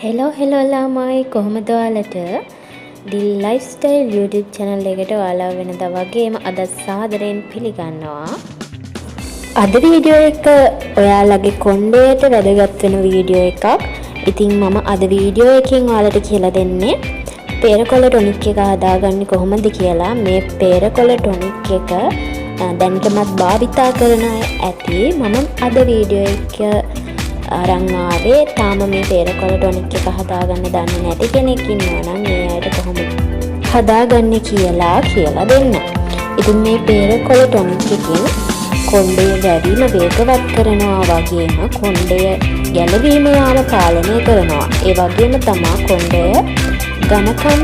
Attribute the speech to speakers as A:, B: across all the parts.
A: Hello ළමයි කොහොමද ඔයාලට ඩි ලයිෆ්ස්ටයිල් YouTube channel එකට ඔයාලා වෙනදා වගේම අද සාදරයෙන් පිළිගන්නවා. අද වීඩියෝ එක ඔයාලගේ කොණ්ඩයට වැදගත් වෙන වීඩියෝ එකක්. ඉතින් මම අද වීඩියෝ එකෙන් ඔයාලට කියලා දෙන්නේ පේරකොළ ටොනික් එක හදාගන්නේ කොහොමද කියලා. මේ පේරකොළ ටොනික් එක දැනටමත් භාවිතා කරන අය ඇති. මම අද වීඩියෝ එක අරන් ආවේ තාම මේ පේරකොළ ටොනික් එක හදාගන්න දන්නේ නැති කෙනෙක් ඉන්නවා නම් ඒ අයට කොහොමද හදාගන්නේ කියලා දෙන්න. ඉතින් මේ පේරකොළ ටොනික් එකෙන් කොණ්ඩය වැඩිම වේගවත් කරනවා වගේම කොණ්ඩය ගැලවීම යාම පාලනය කරනවා. ඒ වගේම තමයි කොණ්ඩය ඝනකම්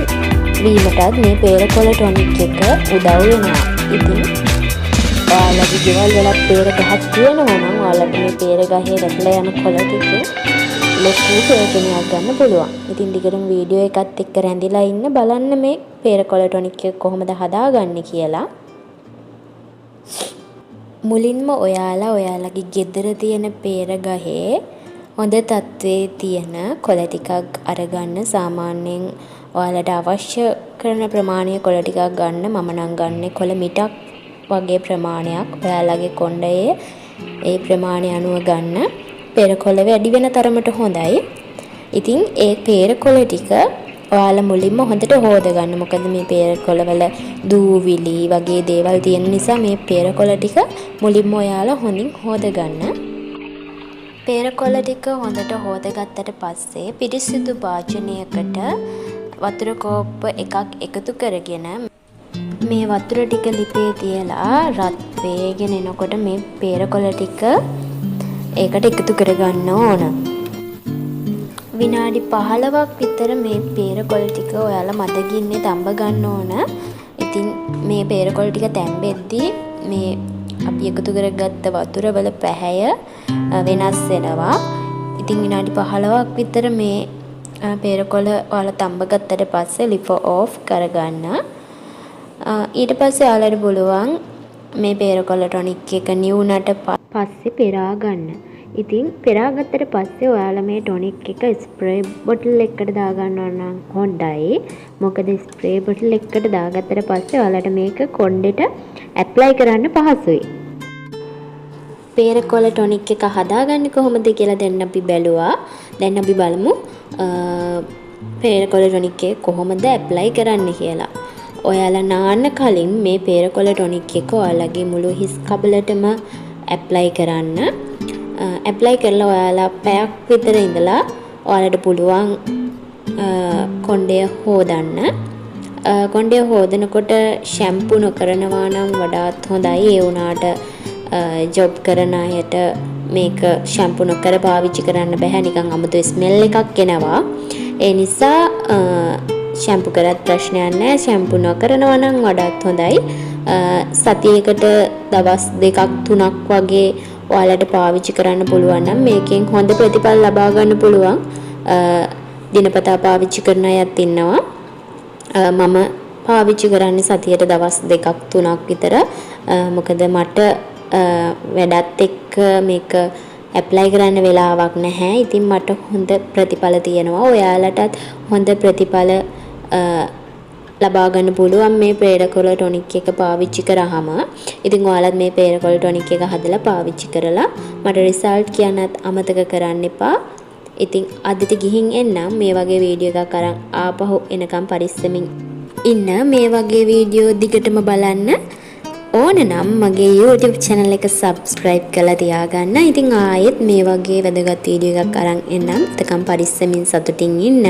A: වීමටත් මේ පේරකොළ ටොනික් එක උදව් වෙනවා. ඉතින් ඔයාලගේ ගෙවල් වල පේර ගහක් තියෙනවා නම් ඔයාලට මේ පේර ගහේ වැටලා යන කොළ ටික ලොකු ප්‍රයෝජනයක් ගන්න පුළුවන්. ඉතින් දිගටම වීඩියෝ එකත් එක්ක රැඳිලා ඉන්න බලන්න මේ පේරකොළ ටොනික් එක කොහොමද හදාගන්නේ කියලා. මුලින්ම ඔයාලගේ ගෙදර තියෙන පේර ගහේ හොඳ තත්ත්වයේ තියෙන කොළ ටිකක් අරගන්න. සාමාන්‍යයෙන් ඔයාලට අවශ්‍ය කරන ප්‍රමාණය කොළ ටිකක් ගන්න. මම නම් ගන්නේ කොළ මිටක් වගේ ප්‍රමාණයක්. ඔයාලගේ කොණ්ඩයේ ඒ ප්‍රමාණය අනුව ගන්න. පේරකොළ වැඩි වෙන තරමට හොඳයි. ඉතින් ඒ පේරකොළ ටික ඔයාලා මුලින්ම හොඳට හොද ගන්න. මොකද මේ පේරකොළ වල දූවිලි වගේ දේවල් තියෙන නිසා මේ පේරකොළ ටික මුලින්ම ඔයාලා හොඳින් හොද ගන්න. පේරකොළ ටික හොඳට හොද ගත්තට පස්සේ පිරිසිදු භාජනයකට වතුර කෝප්ප එකක් එකතු කරගෙන මේ වතුර ටික ලිපේ තියලා රත් වේගෙන එනකොට මේ පේරකොළ ටික ඒකට එකතු කරගන්න ඕන. විනාඩි 15ක් විතර මේ පේරකොළ ටික ඔයාලා මදගින්නේ තඹ ගන්න ඕන. ඉතින් මේ පේරකොළ ටික තැම්බෙද්දී මේ අපි එකතු කරගත්ත වතුර වල පැහැය වෙනස් වෙනවා. ඉතින් විනාඩි 15ක් විතර මේ පේරකොළ ඔයාලා තඹ ගත්තට පස්සේ ලිප ඕෆ් කරගන්න. ඊට පස්සේ ඔයාලට පුළුවන් මේ පේරකොළ ටොනික් එක නිවුනට පස්සේ පෙරා ගන්න. ඉතින් පෙරා ගත්තට පස්සේ ඔයාලා මේ ටොනික් එක ස්ප්‍රේ බොටල් එකකට දාගන්නවා නම් හොඳයි. මොකද ස්ප්‍රේ බොටල් එකකට දාගත්තට පස්සේ ඔයාලට මේක කොණ්ඩෙට ඇප්ලයි කරන්න පහසුයි. පේරකොළ ටොනික් එක හදාගන්නේ කොහොමද කියලා දැන් අපි බැලුවා. දැන් අපි බලමු පේරකොළ ටොනික් එක කොහොමද ඇප්ලයි කරන්න කියලා. ඔයාලා නාන්න කලින් මේ පේරකොළ ටොනික් එක ඔයාලගේ මුළු හිස් කබලටම ඇප්ලයි කරන්න. ඇප්ලයි කරලා ඔයාලා පැයක් විතර ඉඳලා ඔයාලට පුළුවන් කොණ්ඩය හොදන්න. කොණ්ඩය හොදනකොට ෂැම්පු නොකරනවා නම් වඩාත් හොඳයි. ඒ වුණාට ජොබ් කරන අයට මේක ෂැම්පු නොකර පාවිච්චි කරන්න බෑ. නිකන් අමුතු ස්මෙල් එකක් එනවා. ඒ නිසා ෂැම්පු කරත් ප්‍රශ්නයක් නැහැ. ෂැම්පු නොකරනවා නම් වඩාත් හොඳයි. සතියකට දවස් 2ක් 3ක් වගේ ඔයාලට පාවිච්චි කරන්න පුළුවන් නම් මේකෙන් හොඳ ප්‍රතිඵල ලබා ගන්න පුළුවන්. දිනපතා පාවිච්චි කරන අයත් ඉන්නවා. මම පාවිච්චි කරන්නේ සතියට දවස් 2ක් 3ක් විතර. මොකද මට වැඩත් එක්ක මේක ඇප්ලයි කරන්න වෙලාවක් නැහැ. ඉතින් මට හොඳ ප්‍රතිඵල තියෙනවා. ඔයාලටත් හොඳ ප්‍රතිඵල ලබා ගන්න පුළුවන් මේ පේරකොළ ටොනික් එක පාවිච්චි කරාම. ඉතින් ඔයාලත් මේ පේරකොළ ටොනික් එක හදලා පාවිච්චි කරලා මට රිසල්ට් කියන්නත් අමතක කරන්න එපා. ඉතින් අදට ගිහින් එන්නම්. මේ වගේ වීඩියෝ එකක් අරන් ආපහු එනකම් පරිස්සමින් ඉන්න. මේ වගේ වීඩියෝ දිගටම බලන්න ඕන නම් මගේ YouTube channel එක subscribe කරලා තියාගන්න. ඉතින් ආයෙත් මේ වගේ වැදගත් වීඩියෝ එකක් අරන් එන්නම්. එතකම් පරිස්සමින් සතුටින් ඉන්න.